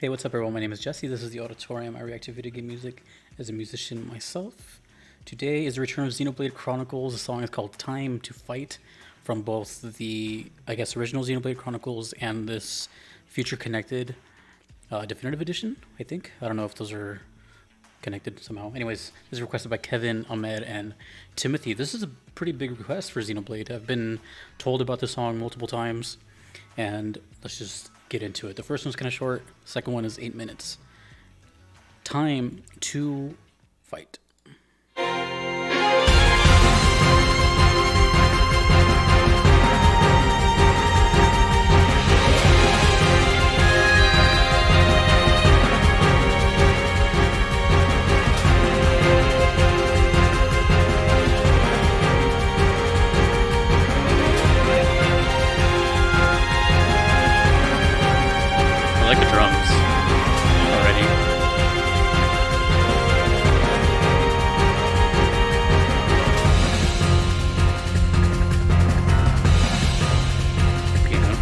Hey, what's up, everyone? My name is Jesse. This is the Auditorium. I react to video game music as a musician myself. Today is the return of Xenoblade Chronicles. The song is called Time to Fight from both the, original Xenoblade Chronicles and this Future Connected Definitive Edition, I think. I don't know if those are connected somehow. Anyways, this is requested by Kevin, Ahmed, and Timothy. This is a pretty big request for Xenoblade. I've been told about this song multiple times, and let's just get into it. The first one's kind of short. Second one is 8 minutes. Time to Fight. I like the drums already. Piano.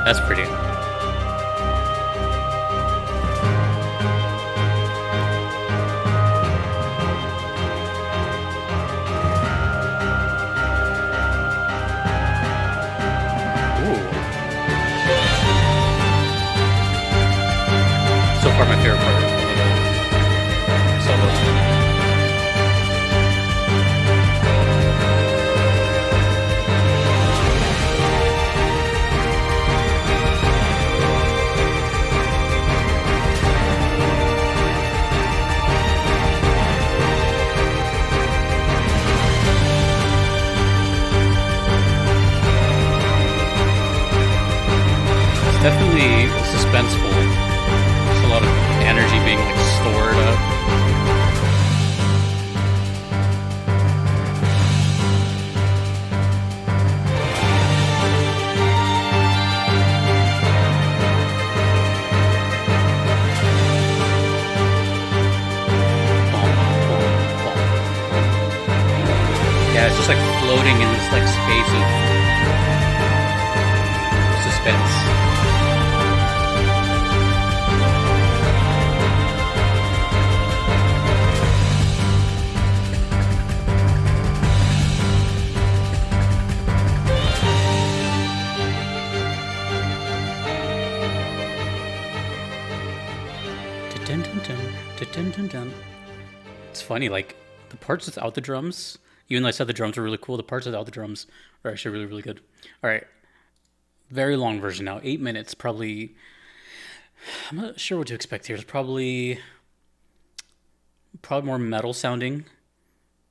That's pretty. Ooh. So far, my favorite part of the solo. Definitely suspenseful. There's a lot of energy being stored up. Yeah, it's just floating in this space of suspense. It's funny, the parts without the drums, even though I said the drums were really cool, the parts without the drums are actually really, really good. All right, very long version now, 8 minutes, probably. I'm not sure what to expect here. It's probably more metal sounding,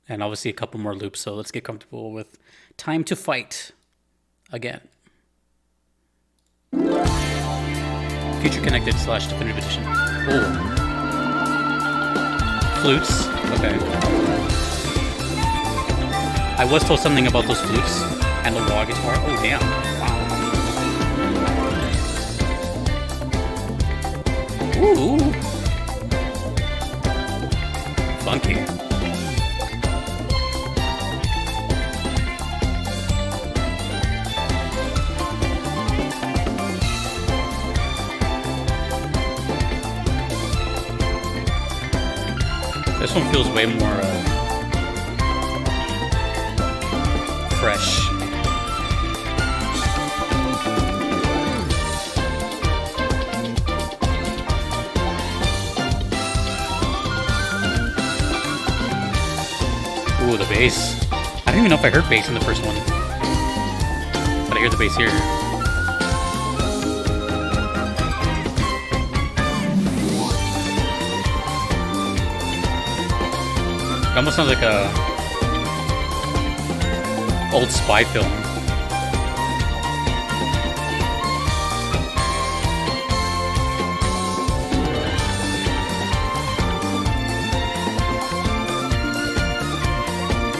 and obviously a couple more loops. So let's get comfortable with Time to Fight again. Future Connected / Definitive Edition. Oh. Flutes. Okay. I was told something about those flutes and the wah guitar. Oh, damn. Wow. Ooh. Funky. This one feels way more fresh. Ooh, the bass. I don't even know if I heard bass in the first one, but I hear the bass here. It almost sounds like a old spy film.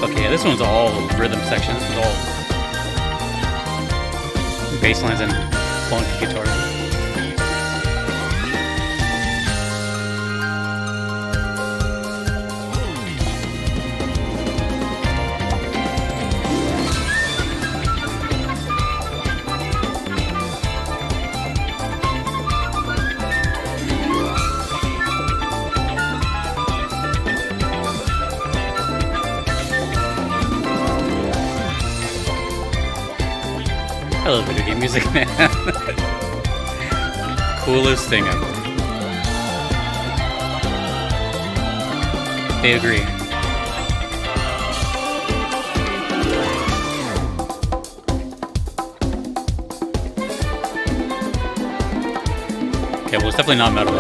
Okay, yeah, this one's all rhythm section. This one's all bass lines and funky guitar. I love video game music, man. Coolest thing ever. They agree. Okay, well, it's definitely not metal.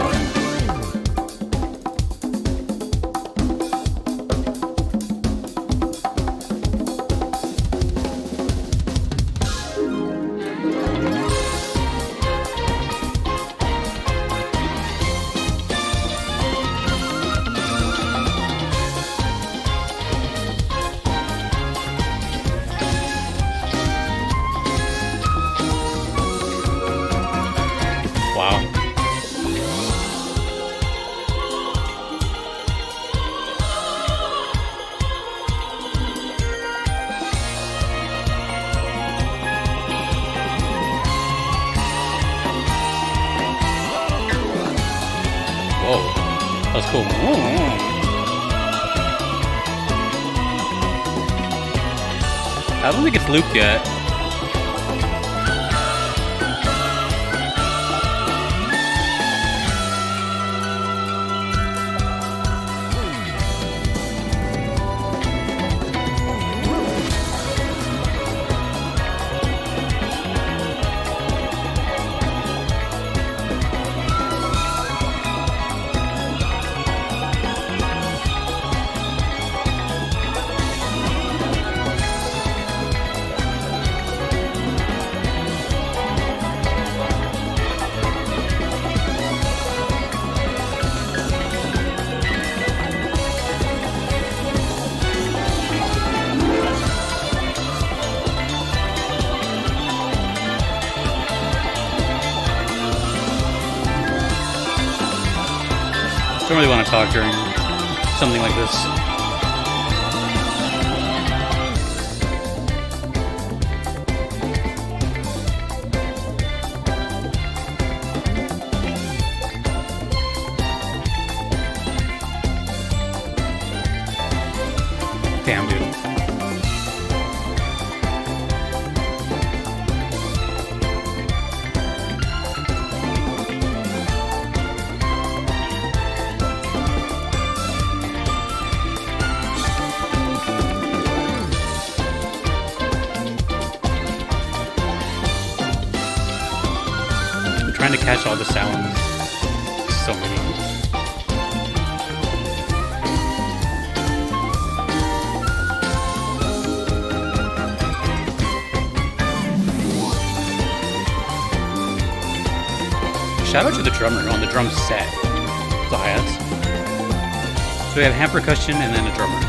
Wow. Whoa, that was cool. I don't think it's looped yet. Don't really want to talk during something like this. Damn, dude. Trying to catch all the sounds. So many. Shout out to the drummer on the drum set. The hi-hats. So we have hand percussion and then a drummer.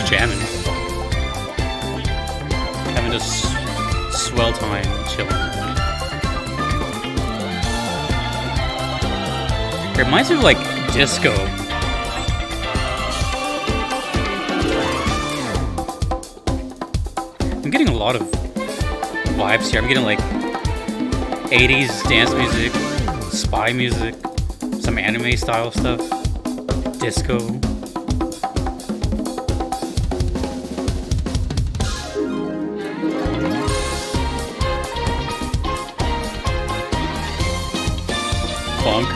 Jamming. Having a swell time chilling. It reminds me of like disco. I'm getting a lot of vibes here. I'm getting like 80s dance music, spy music, some anime style stuff, disco. funk.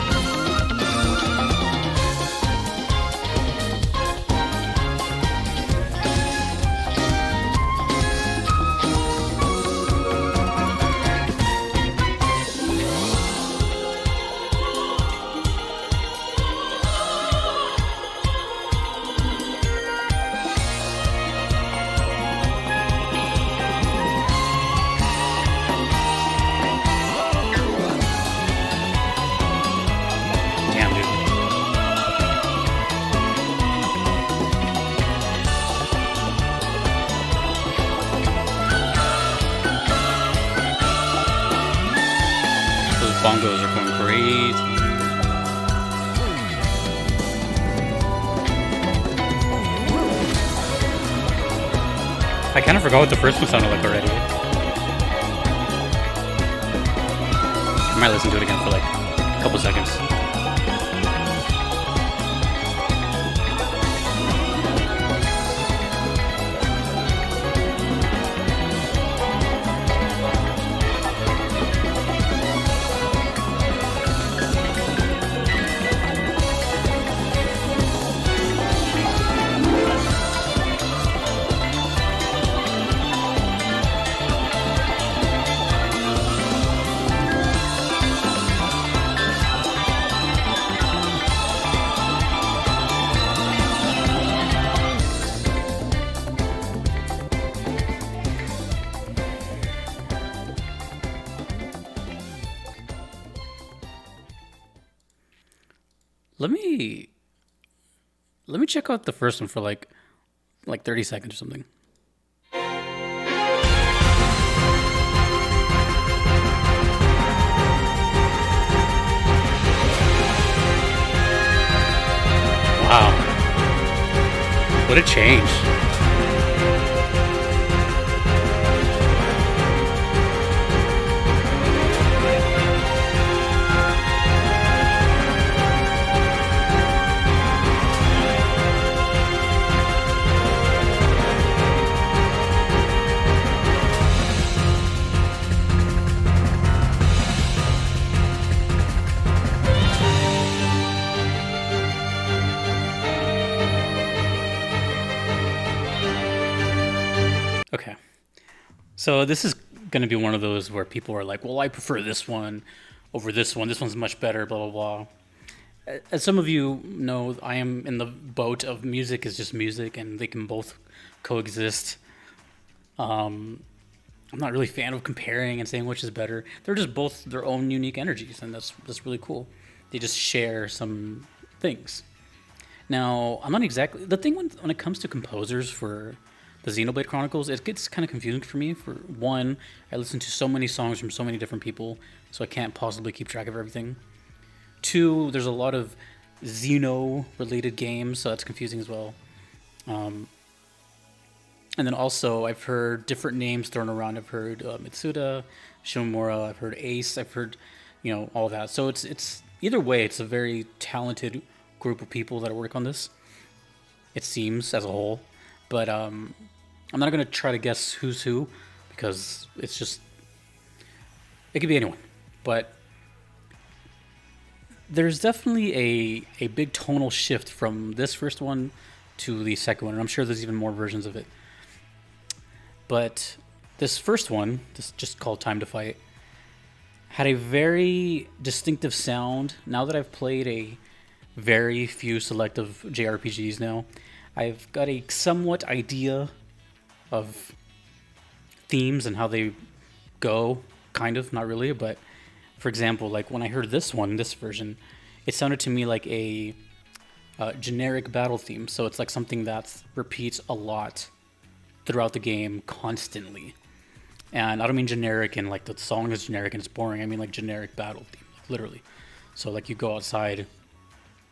Damn, dude. Those bongos are going crazy. I kind of forgot what the first one sounded like already. I might listen to it again for like a couple seconds. Let me check out the first one for like 30 seconds or something. Wow. What a change. Okay. So this is going to be one of those where people are like, well, I prefer this one over this one. This one's much better, blah, blah, blah. As some of you know, I am in the boat of music is just music and they can both coexist. I'm not really a fan of comparing and saying which is better. They're just both their own unique energies, and that's really cool. They just share some things. Now, I'm not exactly... The thing when it comes to composers for the Xenoblade Chronicles, it gets kind of confusing for me. For one, I listen to so many songs from so many different people, so I can't possibly keep track of everything. Two, there's a lot of Xeno-related games, so that's confusing as well. And then also, I've heard different names thrown around. I've heard Mitsuda, Shimomura, I've heard Ace, I've heard, all that. So it's either way, it's a very talented group of people that work on this. It seems, as a whole. But I'm not going to try to guess who's who, because it's just... It could be anyone. But there's definitely a big tonal shift from this first one to the second one. And I'm sure there's even more versions of it. But this first one, this just called Time to Fight, had a very distinctive sound. Now that I've played a very few selective JRPGs now, I've got a somewhat idea of themes and how they go, kind of, not really, but for example, like when I heard this version, it sounded to me like a generic battle theme. So it's like something that repeats a lot throughout the game constantly. And I don't mean generic and like the song is generic and it's boring. I mean like generic battle theme, like literally. So like you go outside,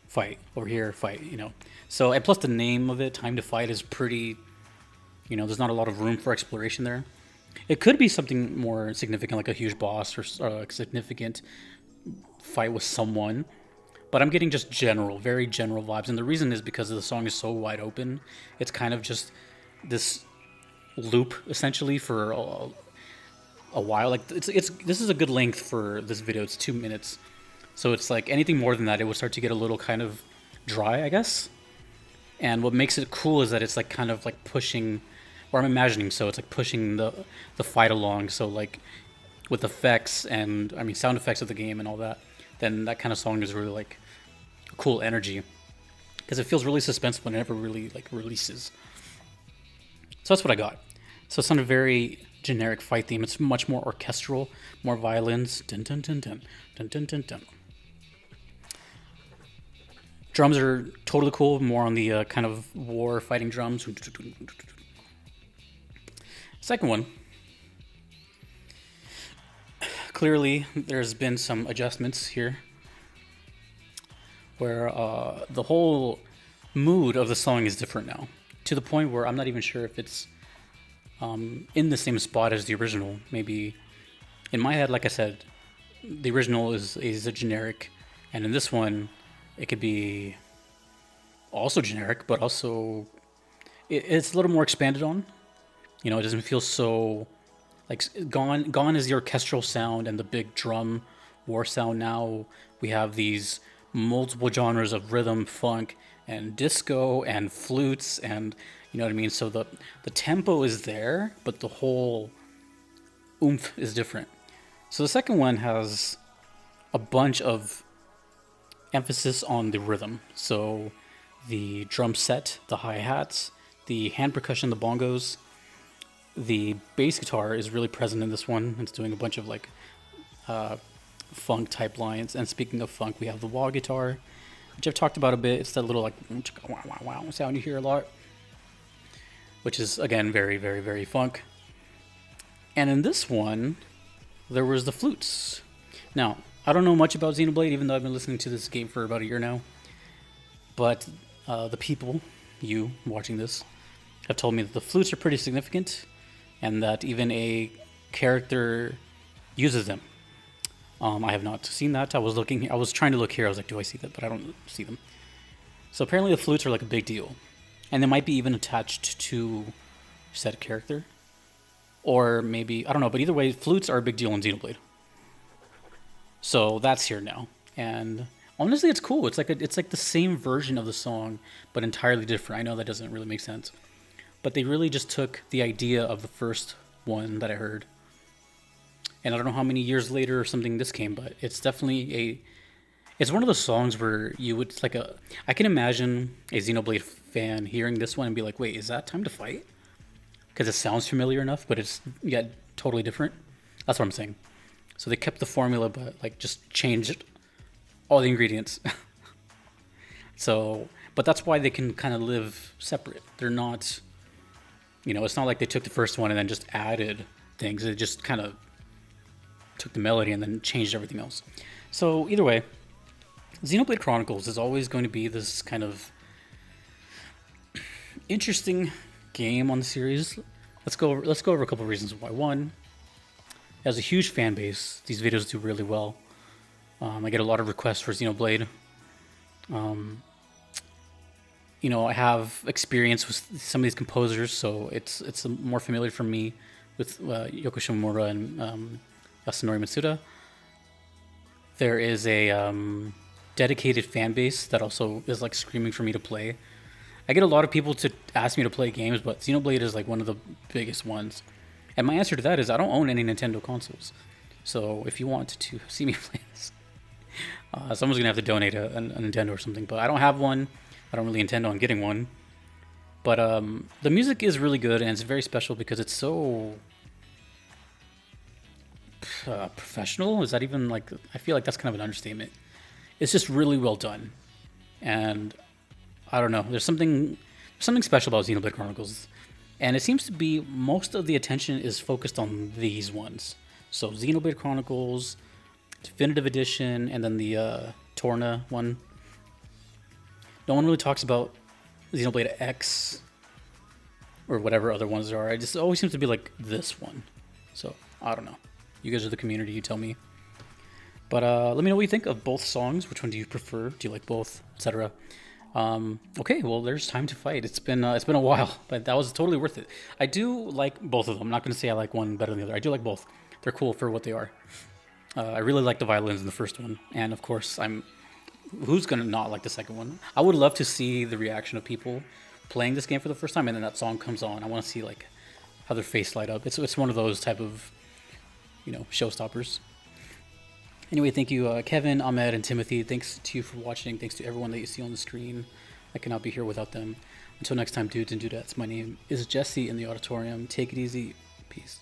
fight, over here, fight, So, and plus the name of it, Time to Fight, is pretty, there's not a lot of room for exploration there. It could be something more significant, like a huge boss or a significant fight with someone. But I'm getting just very general vibes. And the reason is because the song is so wide open. It's kind of just this loop, essentially, for a while. Like, this is a good length for this video. It's 2 minutes. So it's like anything more than that, it would start to get a little kind of dry, I guess. And what makes it cool is that it's like kind of like pushing, or I'm imagining so, it's like pushing the fight along. So like with effects and I mean sound effects of the game and all that, then that kind of song is really like a cool energy because it feels really suspenseful and it never really like releases. So that's what I got. So it's not a very generic fight theme. It's much more orchestral, more violins. Dun dun dun dun dun dun dun dun. Drums are totally cool, more on the kind of war fighting drums. Second one. Clearly, there's been some adjustments here where the whole mood of the song is different now, to the point where I'm not even sure if it's in the same spot as the original. Maybe in my head, like I said, the original is a generic, and in this one, it could be also generic, but also it's a little more expanded on. You know, it doesn't feel so like gone is the orchestral sound and the big drum war sound. Now we have these multiple genres of rhythm, funk, and disco and flutes, and you know what I mean. So the tempo is there, but the whole oomph is different. So the second one has a bunch of emphasis on the rhythm. So the drum set, the hi-hats, the hand percussion, the bongos, the bass guitar is really present in this one. It's doing a bunch of like funk type lines. And speaking of funk, we have the wah guitar, which I've talked about a bit. It's that little like wow wow wow sound you hear a lot, which is again very very very funk. And in this one, there was the flutes. Now, I don't know much about Xenoblade, even though I've been listening to this game for about a year now. But the people, you watching this, have told me that the flutes are pretty significant, and that even a character uses them. I have not seen that. I was trying to look here. I was like, do I see that? But I don't see them. So apparently the flutes are like a big deal, and they might be even attached to said character, or maybe I don't know. But either way, flutes are a big deal in Xenoblade. So that's here now, and honestly, it's cool. It's like the same version of the song, but entirely different. I know that doesn't really make sense, but they really just took the idea of the first one that I heard, and I don't know how many years later or something this came, but it's definitely it's one of those songs where you would I can imagine a Xenoblade fan hearing this one and be like, wait, is that Time to Fight? Because it sounds familiar enough, but it's yet totally different. That's what I'm saying. So they kept the formula, but like just changed all the ingredients. So, but that's why they can kind of live separate. They're not, it's not like they took the first one and then just added things. It just kind of took the melody and then changed everything else. So either way, Xenoblade Chronicles is always going to be this kind of interesting game on the series. Let's go over a couple of reasons why. One, it has a huge fan base. These videos do really well. I get a lot of requests for Xenoblade. I have experience with some of these composers, so it's more familiar for me with Yoko Shimomura and Yasunori Mitsuda. There is a dedicated fan base that also is like screaming for me to play. I get a lot of people to ask me to play games, but Xenoblade is like one of the biggest ones. And my answer to that is I don't own any Nintendo consoles. So if you want to see me play this, someone's going to have to donate a Nintendo or something. But I don't have one. I don't really intend on getting one. But the music is really good, and it's very special because it's so professional. Is that even like... I feel like that's kind of an understatement. It's just really well done. And I don't know. There's something special about Xenoblade Chronicles. And it seems to be most of the attention is focused on these ones. So Xenoblade Chronicles, Definitive Edition, and then the Torna one. No one really talks about Xenoblade X or whatever other ones there are. It just always seems to be like this one. So I don't know. You guys are the community. You tell me. But let me know what you think of both songs. Which one do you prefer? Do you like both, etc.? Okay, well, there's Time to Fight. It's been a while, but that was totally worth it. I do like both of them. I'm not going to say I like one better than the other. I do like both. They're cool for what they are. I really like the violins in the first one, and of course, I'm. Who's gonna not like the second one? I would love to see the reaction of people playing this game for the first time, and then that song comes on. I want to see like how their face light up. It's one of those type of showstoppers. Anyway, thank you, Kevin, Ahmed, and Timothy. Thanks to you for watching. Thanks to everyone that you see on the screen. I cannot be here without them. Until next time, dudes and dudettes, my name is Jesse in the auditorium. Take it easy. Peace.